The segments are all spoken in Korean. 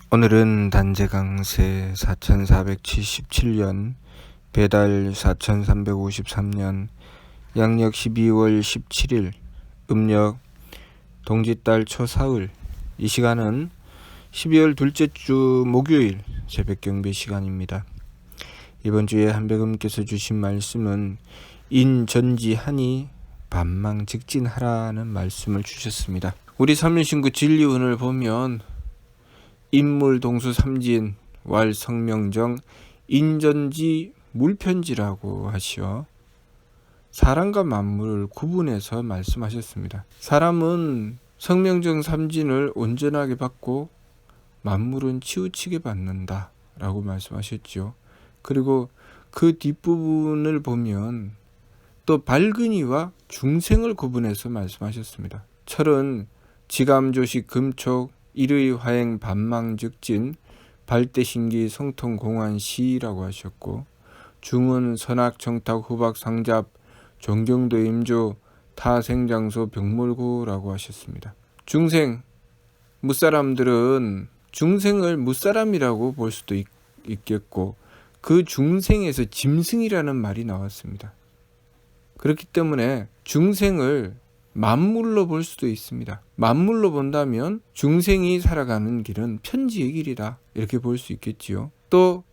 오늘은 단재강세 4477년 배달 4353년 양력 12월 17일 음력 동짓달 초사흘. 이 시간은 12월 둘째 주 목요일 새벽 경배 시간입니다. 이번 주에 한백음께서 주신 말씀은 인전지하니 반망직진하라는 말씀을 주셨습니다. 우리 삼일신구 진리운을 보면 인물 동수 삼진 왈 성명정 인전지 물편지라고 하시어 사람과 만물을 구분해서 말씀하셨습니다. 사람은 성명정 삼진을 온전하게 받고 만물은 치우치게 받는다 라고 말씀하셨죠. 그리고 그 뒷부분을 보면 또 발근이와 중생을 구분해서 말씀하셨습니다. 철은 지감조식 금촉 일의 화행 반망즉진 발대신기 성통공환시라고 하셨고, 중은 선악 정탁 후박 상잡 종경도 임조 타생장소 병몰구라고 하셨습니다. 중생, 무사람들은 중생을 무사람이라고 볼 수도 있겠고, 그 중생에서 짐승이라는 말이 나왔습니다. 그렇기 때문에 중생을 만물로 볼 수도 있습니다. 만물로 본다면 중생이 살아가는 길은 편지의 길이다, 이렇게 볼 수 있겠지요. 또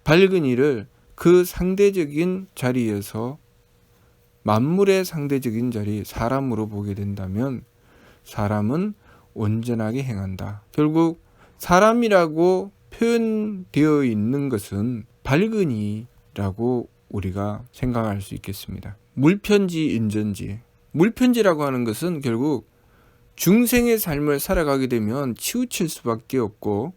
밝은 이를 그 상대적인 자리에서 만물의 상대적인 자리 사람으로 보게 된다면 사람은 온전하게 행한다. 결국 사람이라고 표현되어 있는 것은 밝은 이라고 우리가 생각할 수 있겠습니다. 물편지 인전지, 물편지라고 하는 것은 결국 중생의 삶을 살아가게 되면 치우칠 수밖에 없고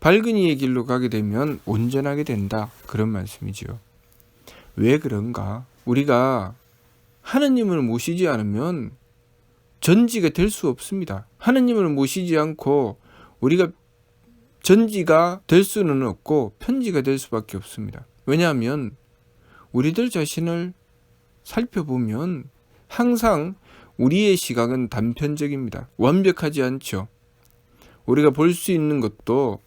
밝은 이의 길로 가게 되면 온전하게 된다, 그런 말씀이지요. 왜 그런가? 우리가 하느님을 모시지 않으면 전지가 될 수 없습니다. 하느님을 모시지 않고 우리가 전지가 될 수는 없고 편지가 될 수밖에 없습니다. 왜냐하면 우리들 자신을 살펴보면 항상 우리의 시각은 단편적입니다. 완벽하지 않죠. 우리가 볼 수 있는 것도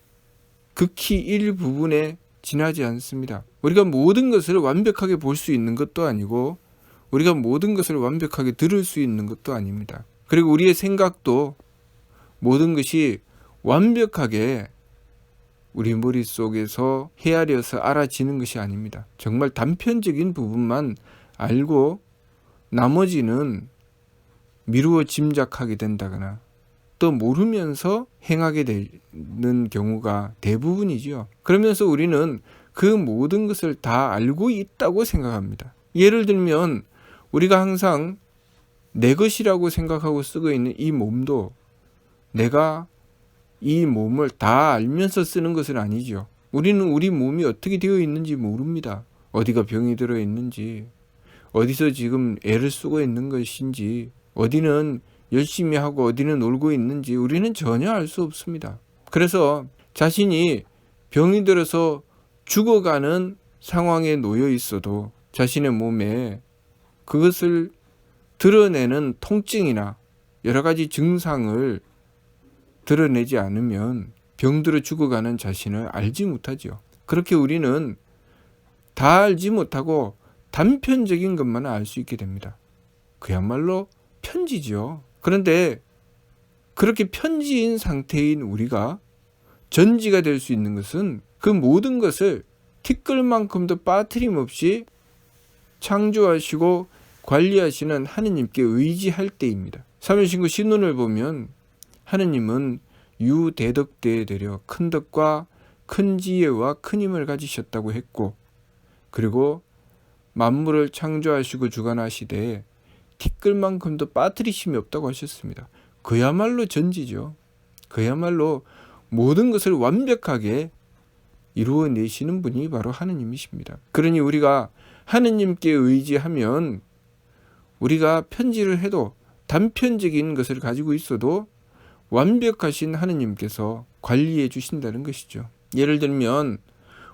극히 일부분에 지나지 않습니다. 우리가 모든 것을 완벽하게 볼 수 있는 것도 아니고 우리가 모든 것을 완벽하게 들을 수 있는 것도 아닙니다. 그리고 우리의 생각도 모든 것이 완벽하게 우리 머릿속에서 헤아려서 알아지는 것이 아닙니다. 정말 단편적인 부분만 알고 나머지는 미루어 짐작하게 된다거나 또 모르면서 행하게 되는 경우가 대부분이죠. 그러면서 우리는 그 모든 것을 다 알고 있다고 생각합니다. 예를 들면 우리가 항상 내 것이라고 생각하고 쓰고 있는 이 몸도 내가 이 몸을 다 알면서 쓰는 것은 아니죠. 우리는 우리 몸이 어떻게 되어 있는지 모릅니다. 어디가 병이 들어 있는지, 어디서 지금 애를 쓰고 있는 것인지, 어디는 열심히 하고 어디는 놀고 있는지 우리는 전혀 알 수 없습니다. 그래서 자신이 병이 들어서 죽어가는 상황에 놓여 있어도 자신의 몸에 그것을 드러내는 통증이나 여러 가지 증상을 드러내지 않으면 병들어 죽어가는 자신을 알지 못하죠. 그렇게 우리는 다 알지 못하고 단편적인 것만 알 수 있게 됩니다. 그야말로 편지죠. 그런데 그렇게 편지인 상태인 우리가 전지가 될 수 있는 것은 그 모든 것을 티끌만큼도 빠트림없이 창조하시고 관리하시는 하느님께 의지할 때입니다. 삼일신구 신론을 보면 하느님은 유대덕대에 되려 큰 덕과 큰 지혜와 큰 힘을 가지셨다고 했고, 그리고 만물을 창조하시고 주관하시되 티끌만큼도 빠뜨리심이 없다고 하셨습니다. 그야말로 전지죠. 그야말로 모든 것을 완벽하게 이루어내시는 분이 바로 하느님이십니다. 그러니 우리가 하느님께 의지하면 우리가 편지를 해도 단편적인 것을 가지고 있어도 완벽하신 하느님께서 관리해 주신다는 것이죠. 예를 들면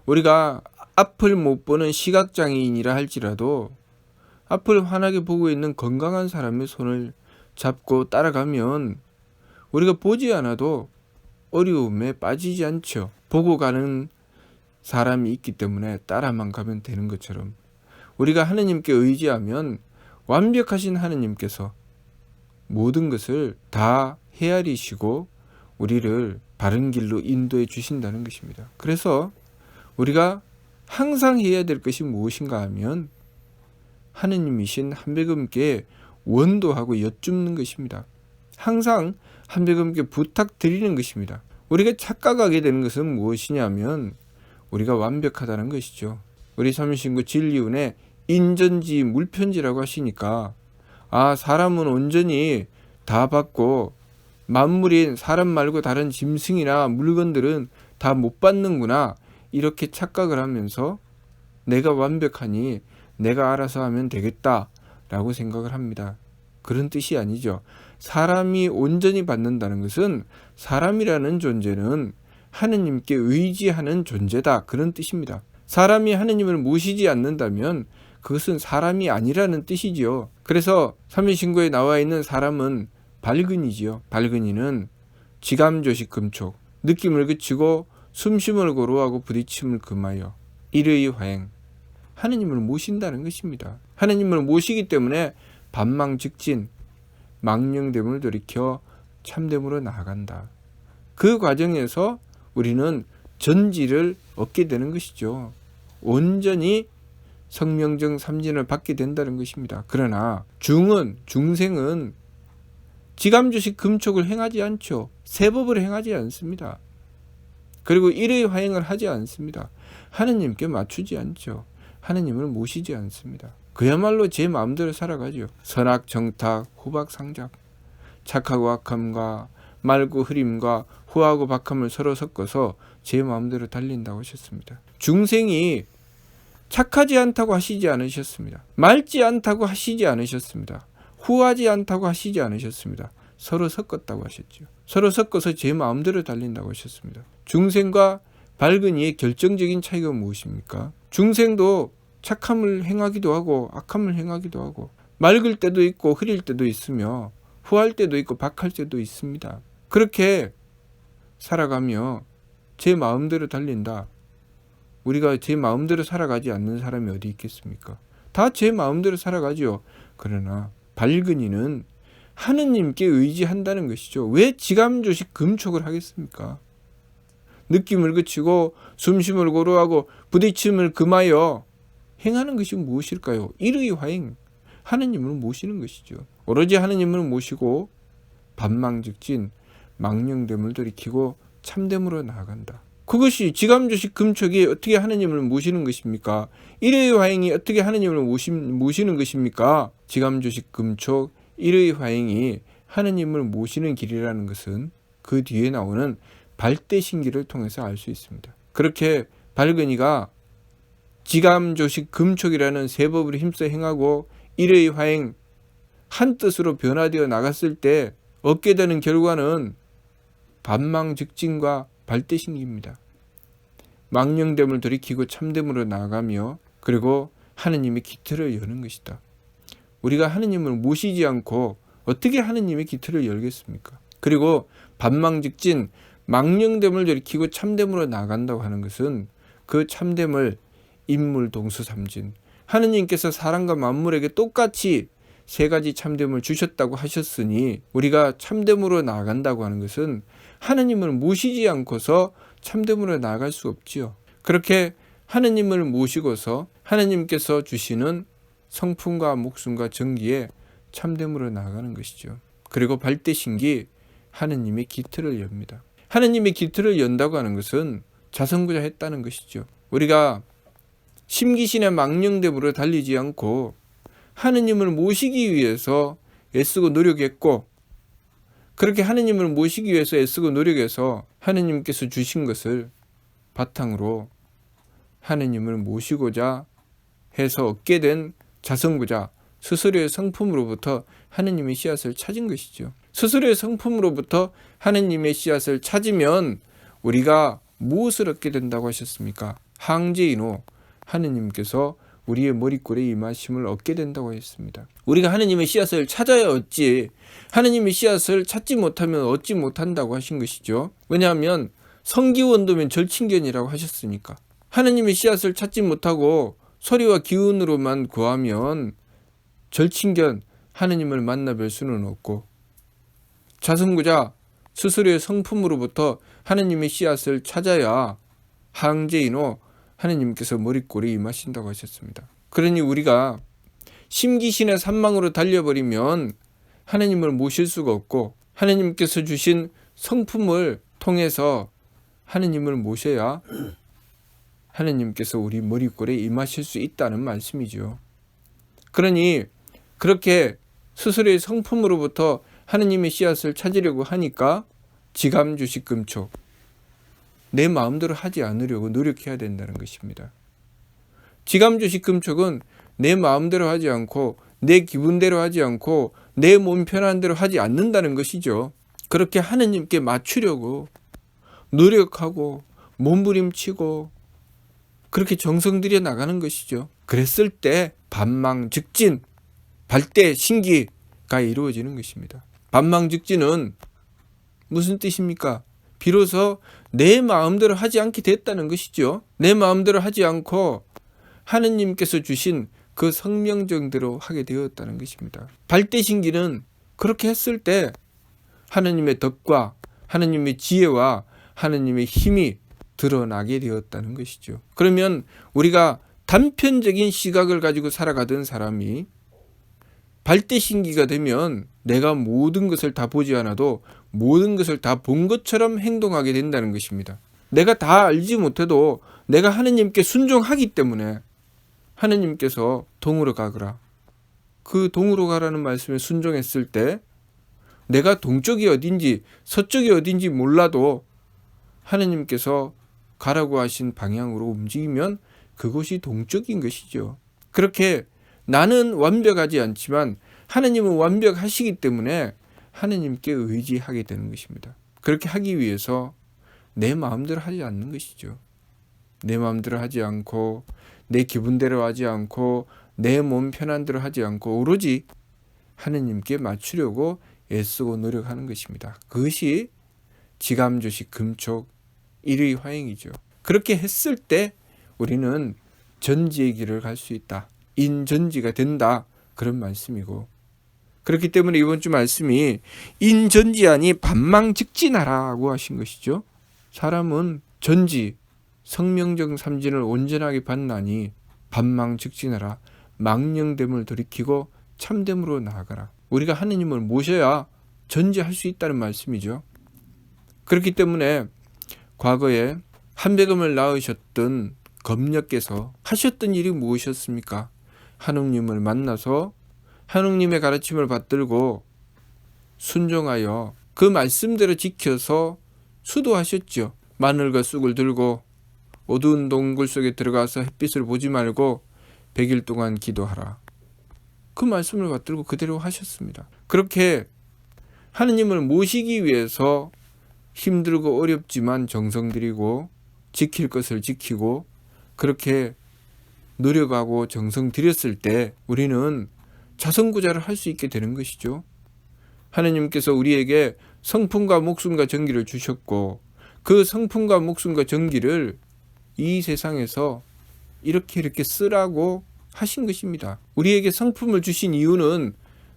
우리가 앞을 못 보는 시각장애인이라 할지라도 앞을 환하게 보고 있는 건강한 사람의 손을 잡고 따라가면 우리가 보지 않아도 어려움에 빠지지 않죠. 보고 가는 사람이 있기 때문에 따라만 가면 되는 것처럼 우리가 하느님께 의지하면 완벽하신 하느님께서 모든 것을 다 헤아리시고 우리를 바른 길로 인도해 주신다는 것입니다. 그래서 우리가 항상 해야 될 것이 무엇인가 하면 하느님이신 한백음께 원도하고 여쭙는 것입니다. 항상 한백음께 부탁드리는 것입니다. 우리가 착각하게 되는 것은 무엇이냐면 우리가 완벽하다는 것이죠. 우리 삼신구 진리운에 인전지 물편지라고 하시니까 사람은 온전히 다 받고 만물인 사람 말고 다른 짐승이나 물건들은 다 못 받는구나 이렇게 착각을 하면서 내가 완벽하니 내가 알아서 하면 되겠다라고 생각을 합니다. 그런 뜻이 아니죠. 사람이 온전히 받는다는 것은 사람이라는 존재는 하느님께 의지하는 존재다 그런 뜻입니다. 사람이 하느님을 모시지 않는다면 그것은 사람이 아니라는 뜻이지요. 그래서 삼위신고에 나와 있는 사람은 발근이지요. 발근이는 지감조식 금촉, 느낌을 그치고 숨심을 고루하고 부딪힘을 금하여 일의 화행, 하느님을 모신다는 것입니다. 하느님을 모시기 때문에 반망즉진, 망령됨을 돌이켜 참됨으로 나아간다. 그 과정에서 우리는 전지를 얻게 되는 것이죠. 온전히 성명정 삼진을 받게 된다는 것입니다. 그러나 중생은 지감조식 금촉을 행하지 않죠. 세법을 행하지 않습니다. 그리고 일의 화행을 하지 않습니다. 하느님께 맞추지 않죠. 하느님을 모시지 않습니다. 그야말로 제 마음대로 살아가죠. 선악 정탁 호박 상작, 착하고 악함과 맑고 흐림과 후하고 박함을 서로 섞어서 제 마음대로 달린다고 하셨습니다. 중생이 착하지 않다고 하시지 않으셨습니다. 맑지 않다고 하시지 않으셨습니다. 후하지 않다고 하시지 않으셨습니다. 서로 섞었다고 하셨죠. 서로 섞어서 제 마음대로 달린다고 하셨습니다. 중생과 발근이의 결정적인 차이가 무엇입니까? 중생도 착함을 행하기도 하고 악함을 행하기도 하고 맑을 때도 있고 흐릴 때도 있으며 후할 때도 있고 박할 때도 있습니다. 그렇게 살아가며 제 마음대로 달린다. 우리가 제 마음대로 살아가지 않는 사람이 어디 있겠습니까? 다 제 마음대로 살아가지요. 그러나 발근이는 하느님께 의지한다는 것이죠. 왜 지감조식 금촉을 하겠습니까? 느낌을 그치고 숨심을 고루하고 부딪힘을 금하여 행하는 것이 무엇일까요? 일의 화행, 하느님을 모시는 것이죠. 오로지 하느님을 모시고 반망즉진, 망령됨을 돌이키고 참됨으로 나아간다. 그것이 지감조식 금촉이 어떻게 하느님을 모시는 것입니까? 일의 화행이 어떻게 하느님을 모시는 것입니까? 지감조식 금촉, 일의 화행이 하느님을 모시는 길이라는 것은 그 뒤에 나오는 발대신기를 통해서 알 수 있습니다. 그렇게 발근이가 지감조식 금촉이라는 세법을 힘써 행하고 일의 화행 한 뜻으로 변화되어 나갔을 때 얻게 되는 결과는 반망즉진과 발대신기입니다. 망령됨을 돌이키고 참됨으로 나아가며 그리고 하느님의 기틀을 여는 것이다. 우리가 하느님을 모시지 않고 어떻게 하느님의 기틀을 열겠습니까? 그리고 반망즉진 망령됨을 돌이키고 참됨으로 나아간다고 하는 것은 그 참됨을 인물동수삼진, 하느님께서 사람과 만물에게 똑같이 세 가지 참됨을 주셨다고 하셨으니 우리가 참됨으로 나아간다고 하는 것은 하느님을 모시지 않고서 참됨으로 나아갈 수 없지요. 그렇게 하느님을 모시고서 하느님께서 주시는 성품과 목숨과 정기에 참됨으로 나아가는 것이죠. 그리고 발대신기, 하느님의 기틀을 엽니다. 하느님의 기틀을 연다고 하는 것은 자성구자 했다는 것이죠. 우리가 심기신의 망령됨으로 달리지 않고 하느님을 모시기 위해서 애쓰고 노력했고 그렇게 하느님을 모시기 위해서 애쓰고 노력해서 하느님께서 주신 것을 바탕으로 하느님을 모시고자 해서 얻게 된 자성구자, 스스로의 성품으로부터 하느님의 씨앗을 찾은 것이죠. 스스로의 성품으로부터 하느님의 씨앗을 찾으면 우리가 무엇을 얻게 된다고 하셨습니까? 항제인호, 하느님께서 우리의 머리꼴에 임하심을 얻게 된다고 했습니다. 우리가 하느님의 씨앗을 찾아야 얻지, 하느님의 씨앗을 찾지 못하면 얻지 못한다고 하신 것이죠. 왜냐하면 성기원도면 절친견이라고 하셨으니까. 하느님의 씨앗을 찾지 못하고 소리와 기운으로만 구하면 절친견, 하느님을 만나 뵐 수는 없고, 자선구자 스스로의 성품으로부터 하느님의 씨앗을 찾아야 항제인호 하느님께서 머리꼴에 임하신다고 하셨습니다. 그러니 우리가 심기신의 산망으로 달려버리면 하느님을 모실 수가 없고, 하느님께서 주신 성품을 통해서 하느님을 모셔야 하느님께서 우리 머리꼴에 임하실 수 있다는 말씀이죠. 그러니 그렇게 스스로의 성품으로부터 하느님의 씨앗을 찾으려고 하니까 지감주식금촉, 내 마음대로 하지 않으려고 노력해야 된다는 것입니다. 지감주식금촉은 내 마음대로 하지 않고 내 기분대로 하지 않고 내 몸 편한 대로 하지 않는다는 것이죠. 그렇게 하느님께 맞추려고 노력하고 몸부림치고 그렇게 정성 들여 나가는 것이죠. 그랬을 때 반망즉진, 발대신기가 이루어지는 것입니다. 반망즉진은 무슨 뜻입니까? 비로소 내 마음대로 하지 않게 됐다는 것이죠. 내 마음대로 하지 않고 하느님께서 주신 그 성명정대로 하게 되었다는 것입니다. 발대신기는 그렇게 했을 때 하느님의 덕과 하느님의 지혜와 하느님의 힘이 드러나게 되었다는 것이죠. 그러면 우리가 단편적인 시각을 가지고 살아가던 사람이 발대신기가 되면 내가 모든 것을 다 보지 않아도 모든 것을 다 본 것처럼 행동하게 된다는 것입니다. 내가 다 알지 못해도 내가 하느님께 순종하기 때문에 하느님께서 동으로 가거라, 그 동으로 가라는 말씀에 순종했을 때 내가 동쪽이 어딘지 서쪽이 어딘지 몰라도 하느님께서 가라고 하신 방향으로 움직이면 그곳이 동쪽인 것이죠. 그렇게 나는 완벽하지 않지만 하느님은 완벽하시기 때문에 하느님께 의지하게 되는 것입니다. 그렇게 하기 위해서 내 마음대로 하지 않는 것이죠. 내 마음대로 하지 않고 내 기분대로 하지 않고 내 몸 편한 대로 하지 않고 오로지 하느님께 맞추려고 애쓰고 노력하는 것입니다. 그것이 지감주식 금촉 일의 화행이죠. 그렇게 했을 때 우리는 전지의 길을 갈 수 있다. 인전지가 된다. 그런 말씀이고, 그렇기 때문에 이번 주 말씀이 인전지하니 반망즉진하라고 하신 것이죠. 사람은 전지, 성명정 삼진을 온전하게 받나니 반망즉진하라. 망령됨을 돌이키고 참됨으로 나아가라. 우리가 하느님을 모셔야 전지할 수 있다는 말씀이죠. 그렇기 때문에 과거에 한백음을 낳으셨던 검녀께서 하셨던 일이 무엇이었습니까? 하느님을 만나서 하느님의 가르침을 받들고 순종하여 그 말씀대로 지켜서 수도하셨죠. 마늘과 쑥을 들고 어두운 동굴 속에 들어가서 햇빛을 보지 말고 100일 동안 기도하라. 그 말씀을 받들고 그대로 하셨습니다. 그렇게 하느님을 모시기 위해서 힘들고 어렵지만 정성 들이고 지킬 것을 지키고 그렇게 노력하고 정성 들였을 때 우리는 자선구자를 할 수 있게 되는 것이죠. 하느님께서 우리에게 성품과 목숨과 정기를 주셨고 그 성품과 목숨과 정기를 이 세상에서 이렇게 쓰라고 하신 것입니다. 우리에게 성품을 주신 이유는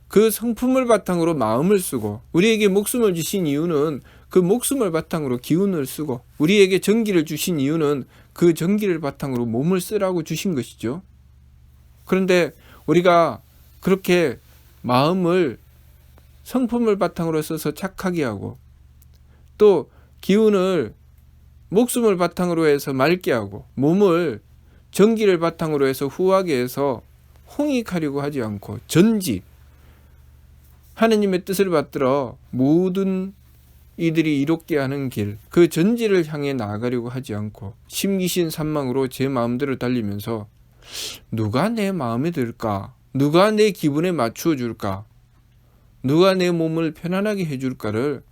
그 성품을 바탕으로 마음을 쓰고, 우리에게 목숨을 주신 이유는 그 목숨을 바탕으로 기운을 쓰고, 우리에게 정기를 주신 이유는 그 정기를 바탕으로 몸을 쓰라고 주신 것이죠. 그런데 우리가 그렇게 마음을 성품을 바탕으로 써서 착하게 하고 또 기운을 목숨을 바탕으로 해서 맑게 하고 몸을 정기를 바탕으로 해서 후하게 해서 홍익하려고 하지 않고 전지, 하느님의 뜻을 받들어 모든 이들이 이롭게 하는 길, 그 전지를 향해 나아가려고 하지 않고 심기신 산망으로 제 마음대로 달리면서 누가 내 마음에 들까? 누가 내 기분에 맞추어 줄까? 누가 내 몸을 편안하게 해줄까를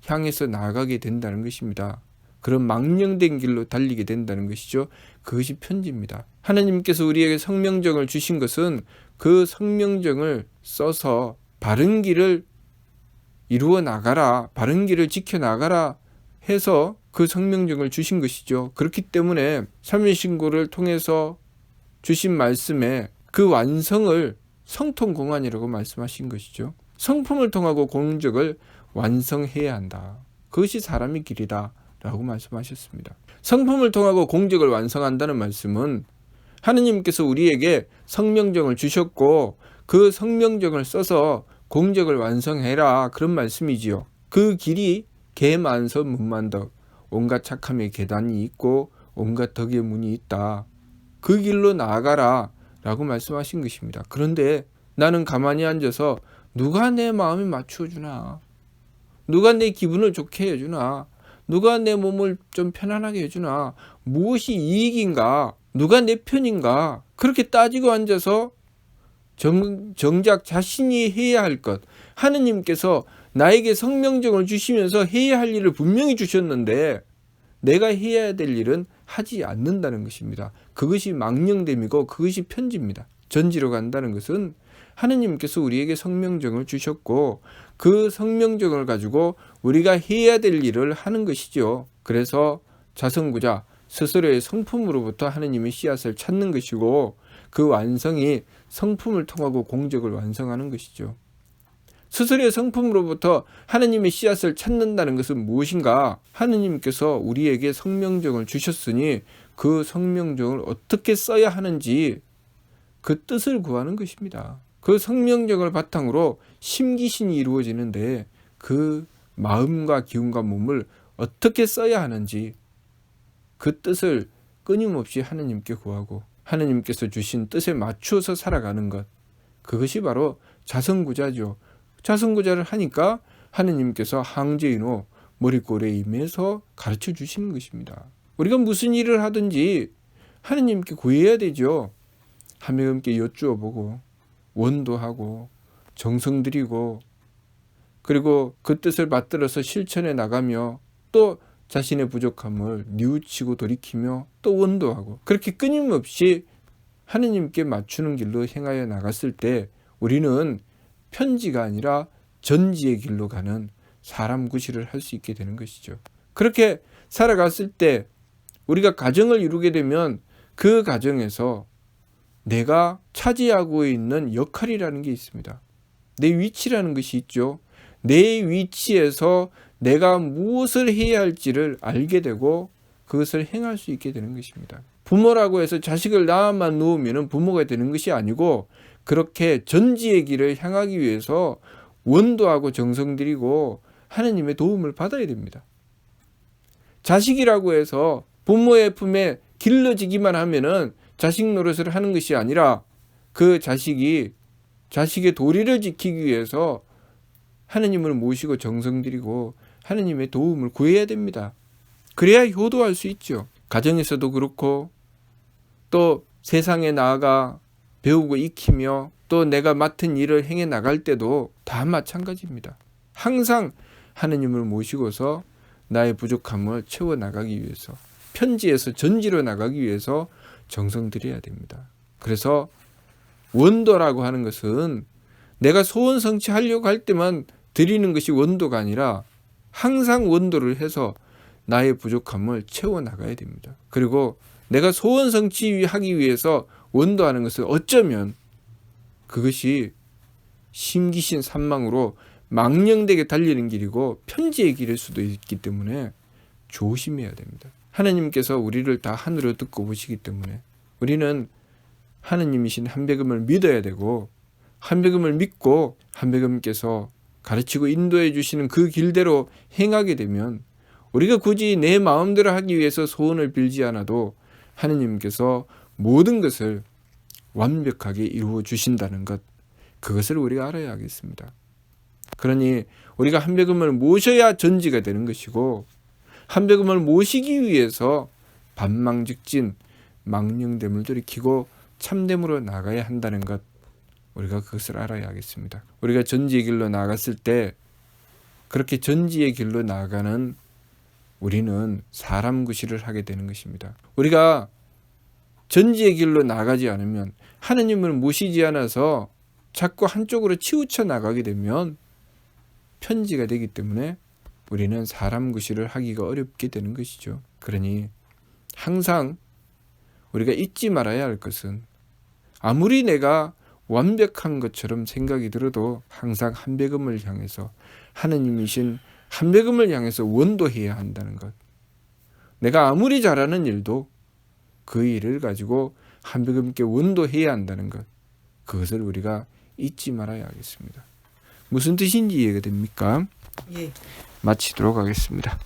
향해서 나아가게 된다는 것입니다. 그런 망령된 길로 달리게 된다는 것이죠. 그것이 편지입니다. 하나님께서 우리에게 성명정을 주신 것은 그 성명정을 써서 바른 길을 이루어 나가라, 바른 길을 지켜 나가라 해서 그 성명정을 주신 것이죠. 그렇기 때문에 삶의 신고를 통해서 주신 말씀에 그 완성을 성통공안이라고 말씀하신 것이죠. 성품을 통하고 공적을 완성해야 한다. 그것이 사람의 길이다 라고 말씀하셨습니다. 성품을 통하고 공적을 완성한다는 말씀은 하느님께서 우리에게 성명정을 주셨고 그 성명정을 써서 공적을 완성해라, 그런 말씀이지요. 그 길이 개만서 문만덕, 온갖 착함의 계단이 있고 온갖 덕의 문이 있다. 그 길로 나아가라 라고 말씀하신 것입니다. 그런데 나는 가만히 앉아서 누가 내 마음에 맞추어 주나, 누가 내 기분을 좋게 해주나, 누가 내 몸을 좀 편안하게 해주나, 무엇이 이익인가, 누가 내 편인가, 그렇게 따지고 앉아서 정작 자신이 해야 할 것, 하느님께서 나에게 성명정을 주시면서 해야 할 일을 분명히 주셨는데 내가 해야 될 일은 하지 않는다는 것입니다. 그것이 망령됨이고 그것이 편지입니다. 전지로 간다는 것은 하느님께서 우리에게 성명정을 주셨고 그 성명정을 가지고 우리가 해야 될 일을 하는 것이죠. 그래서 자성구자, 스스로의 성품으로부터 하느님의 씨앗을 찾는 것이고 그 완성이 성품을 통하고 공적을 완성하는 것이죠. 스스로의 성품으로부터 하느님의 씨앗을 찾는다는 것은 무엇인가? 하느님께서 우리에게 성명정을 주셨으니 그 성명정을 어떻게 써야 하는지 그 뜻을 구하는 것입니다. 그 성명정을 바탕으로 심기신이 이루어지는데 그 마음과 기운과 몸을 어떻게 써야 하는지 그 뜻을 끊임없이 하느님께 구하고 하느님께서 주신 뜻에 맞추어서 살아가는 것, 그것이 바로 자성구자죠. 자성구자를 하니까 하느님께서 항제인호 머릿골에 임해서 가르쳐 주시는 것입니다. 우리가 무슨 일을 하든지 하느님께 구해야 되죠. 하느님께 여쭈어 보고 원도하고 정성 들이고 그리고 그 뜻을 받들어서 실천해 나가며 또 자신의 부족함을 뉘우치고 돌이키며 또 원도하고 그렇게 끊임없이 하느님께 맞추는 길로 행하여 나갔을 때 우리는 편지가 아니라 전지의 길로 가는 사람 구실을 할 수 있게 되는 것이죠. 그렇게 살아갔을 때 우리가 가정을 이루게 되면 그 가정에서 내가 차지하고 있는 역할이라는 게 있습니다. 내 위치라는 것이 있죠. 내 위치에서 내가 무엇을 해야 할지를 알게 되고 그것을 행할 수 있게 되는 것입니다. 부모라고 해서 자식을 낳아만 놓으면 부모가 되는 것이 아니고 그렇게 전지의 길을 향하기 위해서 원도하고 정성 들이고 하느님의 도움을 받아야 됩니다. 자식이라고 해서 부모의 품에 길러지기만 하면은 자식 노릇을 하는 것이 아니라 그 자식이 자식의 도리를 지키기 위해서 하느님을 모시고 정성 들이고 하느님의 도움을 구해야 됩니다. 그래야 효도할 수 있죠. 가정에서도 그렇고 또 세상에 나아가 배우고 익히며 또 내가 맡은 일을 행해 나갈 때도 다 마찬가지입니다. 항상 하느님을 모시고서 나의 부족함을 채워 나가기 위해서 편지에서 전지로 나가기 위해서 정성 들여야 됩니다. 그래서 원도라고 하는 것은 내가 소원 성취하려고 할 때만 드리는 것이 원도가 아니라 항상 원도를 해서 나의 부족함을 채워 나가야 됩니다. 그리고 내가 소원 성취하기 위해서 원도하는 것은 어쩌면 그것이 심기신 산망으로 망령되게 달리는 길이고 편지의 길일 수도 있기 때문에 조심해야 됩니다. 하나님께서 우리를 다 하늘로 듣고 보시기 때문에 우리는 하나님이신 한백음을 믿어야 되고 한백음을 믿고 한백음께서 가르치고 인도해 주시는 그 길대로 행하게 되면 우리가 굳이 내 마음대로 하기 위해서 소원을 빌지 않아도 하나님께서 모든 것을 완벽하게 이루어 주신다는 것, 그것을 우리가 알아야 하겠습니다. 그러니 우리가 한백음을 모셔야 전지가 되는 것이고 한백음을 모시기 위해서 반망직진 망령됨을 돌이키고 참됨으로 나가야 한다는 것, 우리가 그것을 알아야 하겠습니다. 우리가 전지의 길로 나갔을 때 그렇게 전지의 길로 나가는 우리는 사람 구실을 하게 되는 것입니다. 우리가 전지의 길로 나가지 않으면, 하느님을 모시지 않아서 자꾸 한쪽으로 치우쳐 나가게 되면 편지가 되기 때문에 우리는 사람 구실을 하기가 어렵게 되는 것이죠. 그러니 항상 우리가 잊지 말아야 할 것은, 아무리 내가 완벽한 것처럼 생각이 들어도 항상 한배금을 향해서, 하느님이신 한배금을 향해서 원도해야 한다는 것. 내가 아무리 잘하는 일도 그 일을 가지고 한배금께 원도해야 한다는 것. 그것을 우리가 잊지 말아야 하겠습니다. 무슨 뜻인지 이해가 됩니까? 예. 마치도록 하겠습니다.